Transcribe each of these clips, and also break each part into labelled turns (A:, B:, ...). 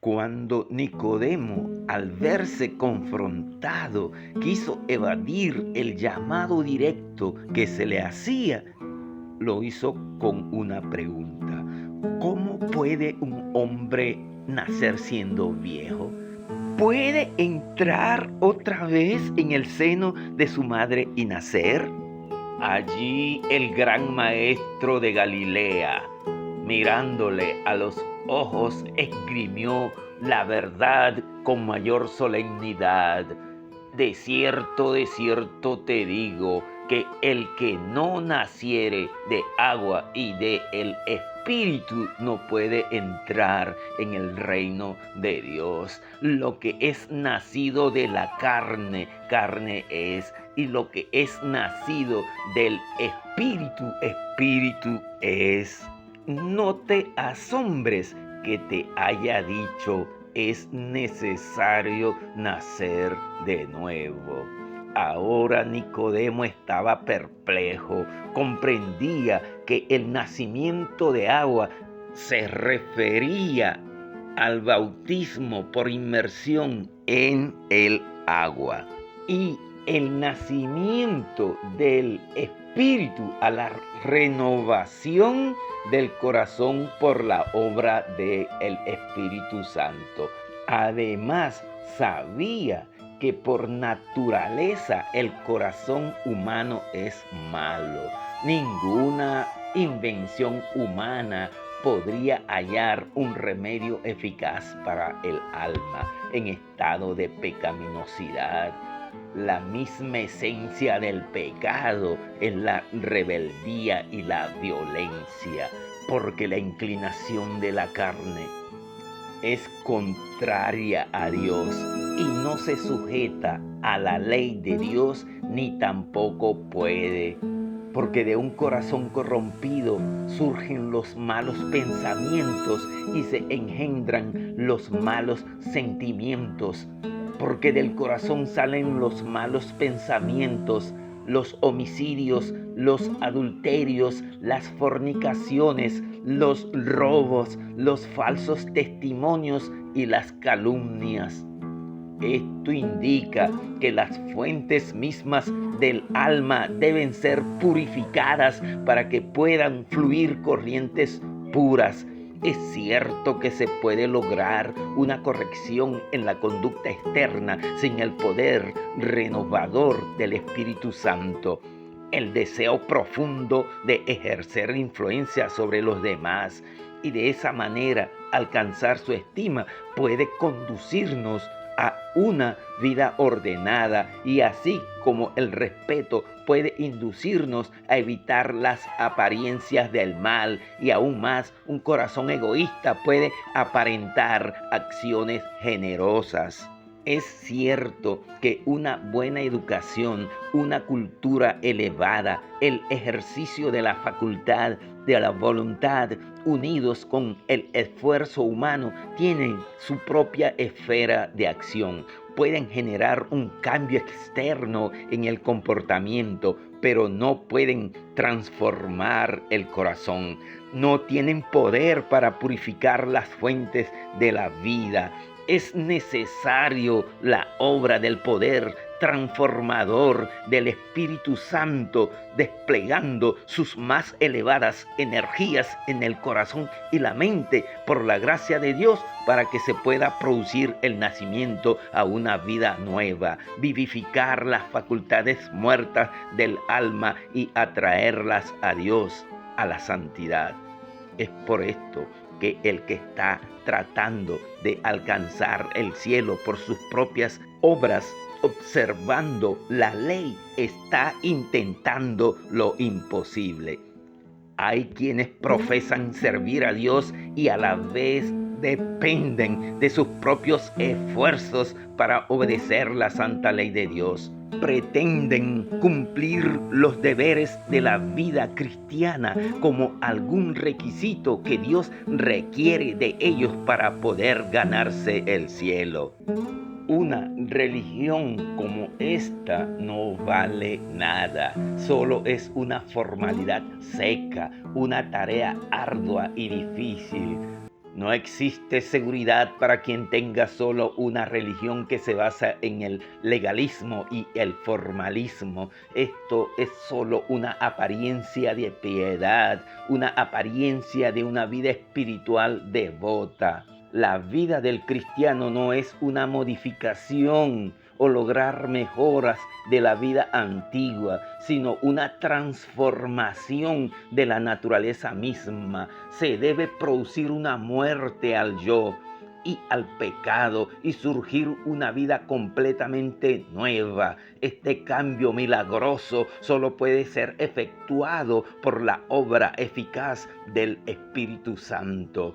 A: Cuando Nicodemo, al verse confrontado, quiso evadir el llamado directo que se le hacía, lo hizo con una pregunta. ¿Cómo puede un hombre nacer siendo viejo? ¿Puede entrar otra vez en el seno de su madre y nacer? Allí el gran maestro de Galilea, mirándole a los ojos, esgrimió la verdad con mayor solemnidad. De cierto te digo, que el que no naciere de agua y de el Espíritu no puede entrar en el reino de Dios. Lo que es nacido de la carne, carne es, y lo que es nacido del Espíritu, Espíritu es. No te asombres que te haya dicho: es necesario nacer de nuevo. Ahora Nicodemo estaba perplejo, comprendía que el nacimiento de agua se refería al bautismo por inmersión en el agua y el nacimiento del Espíritu a la renovación del corazón por la obra del Espíritu Santo. Además, sabía que por naturaleza el corazón humano es malo. Ninguna invención humana podría hallar un remedio eficaz para el alma en estado de pecaminosidad. La misma esencia del pecado es la rebeldía y la violencia, porque la inclinación de la carne es contraria a Dios y no se sujeta a la ley de Dios, ni tampoco puede. Porque de un corazón corrompido surgen los malos pensamientos y se engendran los malos sentimientos. Porque del corazón salen los malos pensamientos, los homicidios, los adulterios, las fornicaciones, los robos, los falsos testimonios y las calumnias. Esto indica que las fuentes mismas del alma deben ser purificadas para que puedan fluir corrientes puras. Es cierto que se puede lograr una corrección en la conducta externa sin el poder renovador del Espíritu Santo. El deseo profundo de ejercer influencia sobre los demás y de esa manera alcanzar su estima puede conducirnos a una vida ordenada, y así como el respeto puede inducirnos a evitar las apariencias del mal, y aún más un corazón egoísta puede aparentar acciones generosas. Es cierto que una buena educación, una cultura elevada, el ejercicio de la facultad, de la voluntad, unidos con el esfuerzo humano, tienen su propia esfera de acción. Pueden generar un cambio externo en el comportamiento, pero no pueden transformar el corazón. No tienen poder para purificar las fuentes de la vida. Es necesario la obra del poder transformador del Espíritu Santo, desplegando sus más elevadas energías en el corazón y la mente por la gracia de Dios, para que se pueda producir el nacimiento a una vida nueva, vivificar las facultades muertas del alma y atraerlas a Dios, a la santidad. Es por esto que el que está tratando de alcanzar el cielo por sus propias obras, observando la ley, está intentando lo imposible. Hay quienes profesan servir a Dios y a la vez dependen de sus propios esfuerzos para obedecer la santa ley de Dios. Pretenden cumplir los deberes de la vida cristiana como algún requisito que Dios requiere de ellos para poder ganarse el cielo. Una religión como esta no vale nada, solo es una formalidad seca, una tarea ardua y difícil. No existe seguridad para quien tenga solo una religión que se basa en el legalismo y el formalismo. Esto es solo una apariencia de piedad, una apariencia de una vida espiritual devota. La vida del cristiano no es una modificación o lograr mejoras de la vida antigua, sino una transformación de la naturaleza misma. Se debe producir una muerte al yo y al pecado y surgir una vida completamente nueva. Este cambio milagroso solo puede ser efectuado por la obra eficaz del Espíritu Santo.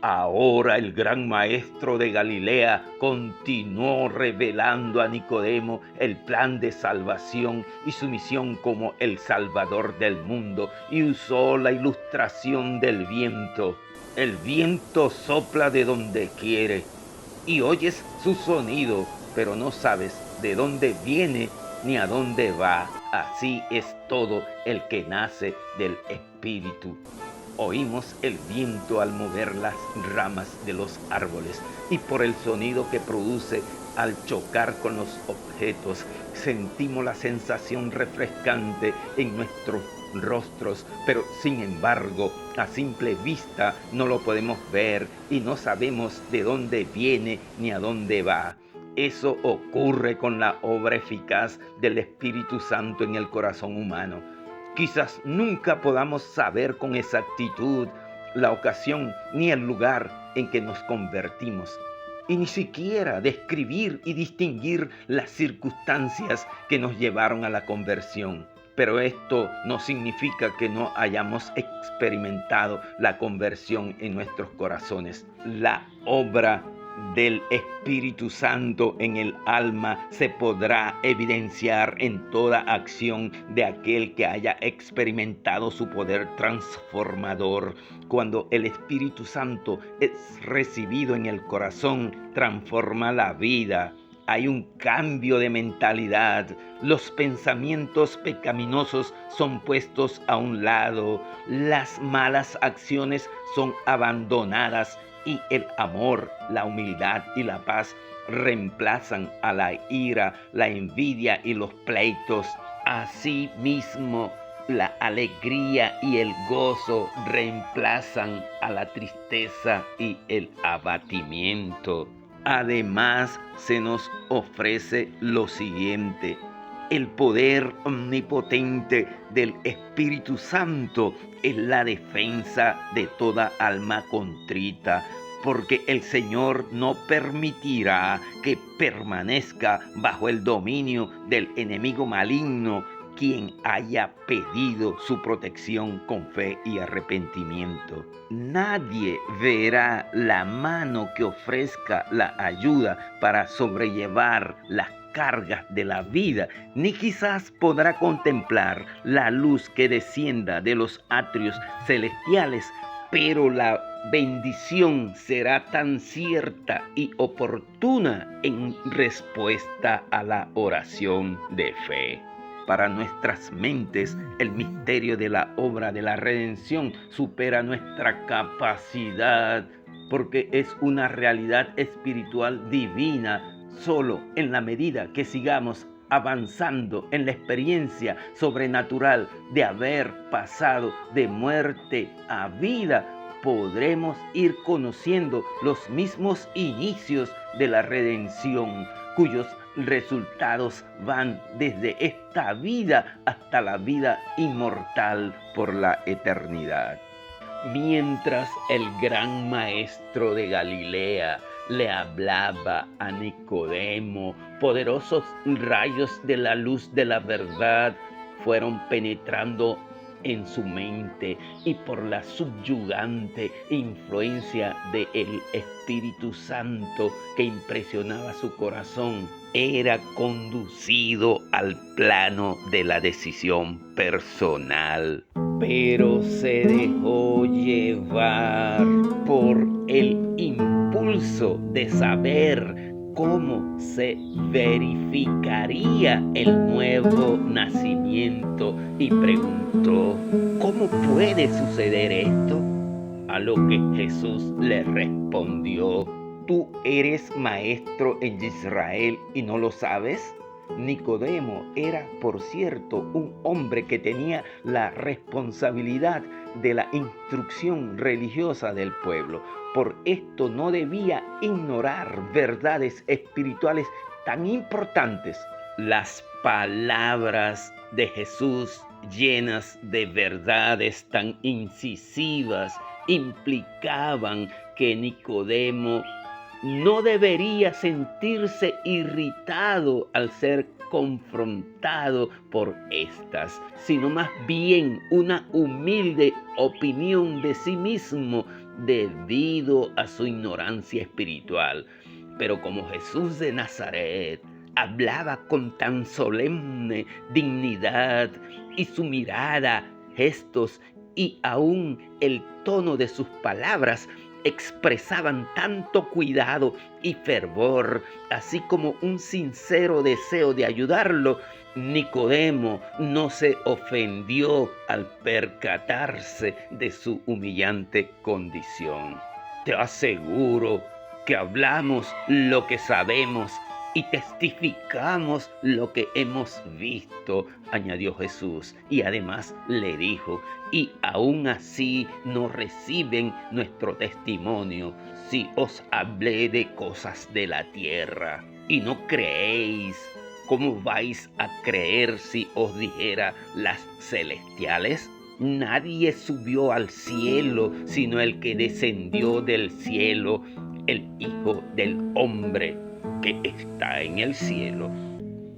A: Ahora el gran maestro de Galilea continuó revelando a Nicodemo el plan de salvación y su misión como el Salvador del mundo, y usó la ilustración del viento. El viento sopla de donde quiere y oyes su sonido, pero no sabes de dónde viene ni a dónde va. Así es todo el que nace del Espíritu. Oímos el viento al mover las ramas de los árboles y por el sonido que produce al chocar con los objetos, sentimos la sensación refrescante en nuestros rostros, pero sin embargo, a simple vista no lo podemos ver y no sabemos de dónde viene ni a dónde va. Eso ocurre con la obra eficaz del Espíritu Santo en el corazón humano. Quizás nunca podamos saber con exactitud la ocasión ni el lugar en que nos convertimos, y ni siquiera describir y distinguir las circunstancias que nos llevaron a la conversión. Pero esto no significa que no hayamos experimentado la conversión en nuestros corazones. La obra del Espíritu Santo en el alma se podrá evidenciar en toda acción de aquel que haya experimentado su poder transformador. Cuando el Espíritu Santo es recibido en el corazón, transforma la vida. Hay un cambio de mentalidad. Los pensamientos pecaminosos son puestos a un lado. Las malas acciones son abandonadas y el amor, la humildad y la paz reemplazan a la ira, la envidia y los pleitos. Asimismo, la alegría y el gozo reemplazan a la tristeza y el abatimiento. Además, se nos ofrece lo siguiente: el poder omnipotente del Espíritu Santo es la defensa de toda alma contrita, porque el Señor no permitirá que permanezca bajo el dominio del enemigo maligno quien haya pedido su protección con fe y arrepentimiento. Nadie verá la mano que ofrezca la ayuda para sobrellevar las cargas de la vida, ni quizás podrá contemplar la luz que descienda de los atrios celestiales, pero la bendición será tan cierta y oportuna en respuesta a la oración de fe. Para nuestras mentes, el misterio de la obra de la redención supera nuestra capacidad, porque es una realidad espiritual divina. Solo en la medida que sigamos avanzando en la experiencia sobrenatural de haber pasado de muerte a vida, podremos ir conociendo los mismos inicios de la redención, cuyos resultados van desde esta vida hasta la vida inmortal por la eternidad. Mientras el gran maestro de Galilea le hablaba a Nicodemo, poderosos rayos de la luz de la verdad fueron penetrando en su mente, y por la subyugante influencia del Espíritu Santo que impresionaba su corazón, era conducido al plano de la decisión personal, pero se dejó llevar por el impulso de saber cómo se verificaría el nuevo nacimiento y preguntó: ¿cómo puede suceder esto? A lo que Jesús le respondió: ¿tú eres maestro en Israel y no lo sabes? Nicodemo era, por cierto, un hombre que tenía la responsabilidad de la instrucción religiosa del pueblo. Por esto no debía ignorar verdades espirituales tan importantes. Las palabras de Jesús, llenas de verdades tan incisivas, implicaban que Nicodemo no debería sentirse irritado al ser confrontado por estas, sino más bien una humilde opinión de sí mismo debido a su ignorancia espiritual. Pero como Jesús de Nazaret hablaba con tan solemne dignidad y su mirada, gestos y aún el tono de sus palabras expresaban tanto cuidado y fervor, así como un sincero deseo de ayudarlo, Nicodemo no se ofendió al percatarse de su humillante condición. Te aseguro que hablamos lo que sabemos y testificamos lo que hemos visto, añadió Jesús. Y además le dijo: y aún así no reciben nuestro testimonio si os hablé de cosas de la tierra. Y no creéis. ¿Cómo vais a creer si os dijera las celestiales? Nadie subió al cielo sino el que descendió del cielo, el Hijo del Hombre que está en el cielo.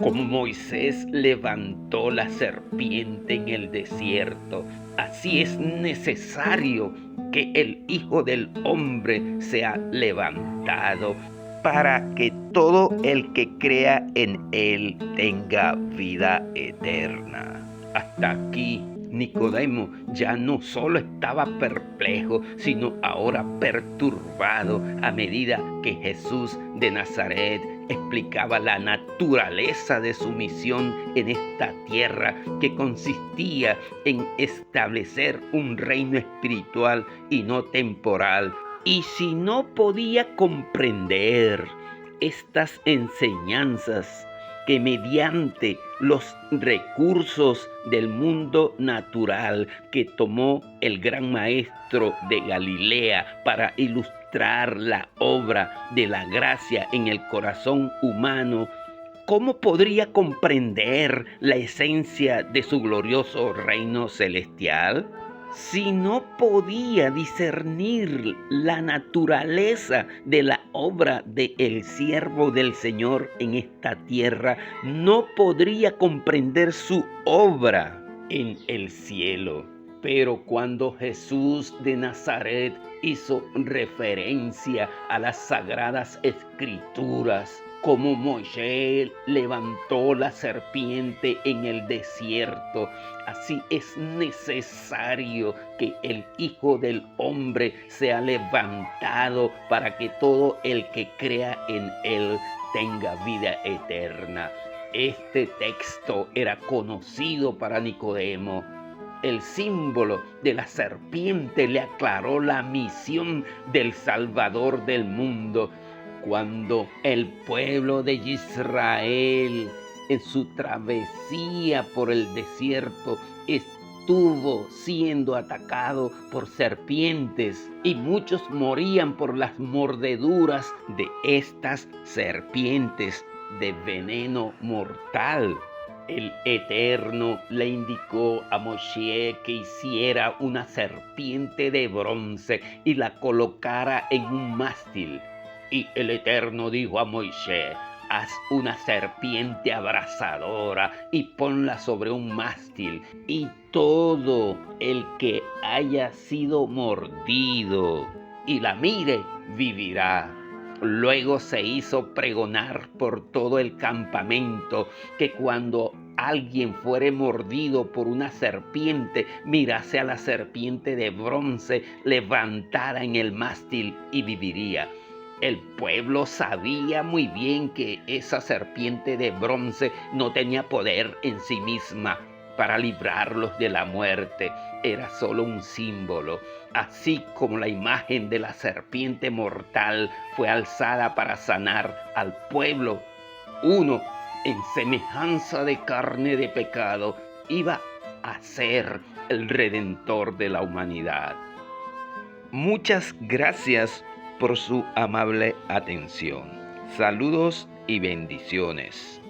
A: Como Moisés levantó la serpiente en el desierto, así es necesario que el Hijo del Hombre sea levantado para que todo el que crea en él tenga vida eterna. Hasta aquí Nicodemo ya no solo estaba perplejo, sino ahora perturbado a medida que Jesús de Nazaret explicaba la naturaleza de su misión en esta tierra, que consistía en establecer un reino espiritual y no temporal. Y si no podía comprender estas enseñanzas, que mediante los recursos del mundo natural que tomó el gran maestro de Galilea para ilustrar la obra de la gracia en el corazón humano, ¿cómo podría comprender la esencia de su glorioso reino celestial? Si no podía discernir la naturaleza de la obra del siervo del Señor en esta tierra, no podría comprender su obra en el cielo. Pero cuando Jesús de Nazaret hizo referencia a las sagradas escrituras, como Moisés levantó la serpiente en el desierto, así es necesario que el Hijo del Hombre sea levantado para que todo el que crea en él tenga vida eterna. Este texto era conocido para Nicodemo. El símbolo de la serpiente le aclaró la misión del Salvador del mundo. Cuando el pueblo de Israel, en su travesía por el desierto, estuvo siendo atacado por serpientes y muchos morían por las mordeduras de estas serpientes de veneno mortal, el Eterno le indicó a Moshe que hiciera una serpiente de bronce y la colocara en un mástil. Y el Eterno dijo a Moisés: haz una serpiente abrasadora y ponla sobre un mástil, y todo el que haya sido mordido y la mire vivirá. Luego se hizo pregonar por todo el campamento que cuando alguien fuere mordido por una serpiente, mirase a la serpiente de bronce levantada en el mástil y viviría. El pueblo sabía muy bien que esa serpiente de bronce no tenía poder en sí misma, para librarlos de la muerte, era solo un símbolo, así como la imagen de la serpiente mortal fue alzada para sanar al pueblo. Uno, en semejanza de carne de pecado, iba a ser el redentor de la humanidad. Muchas gracias por su amable atención. Saludos y bendiciones.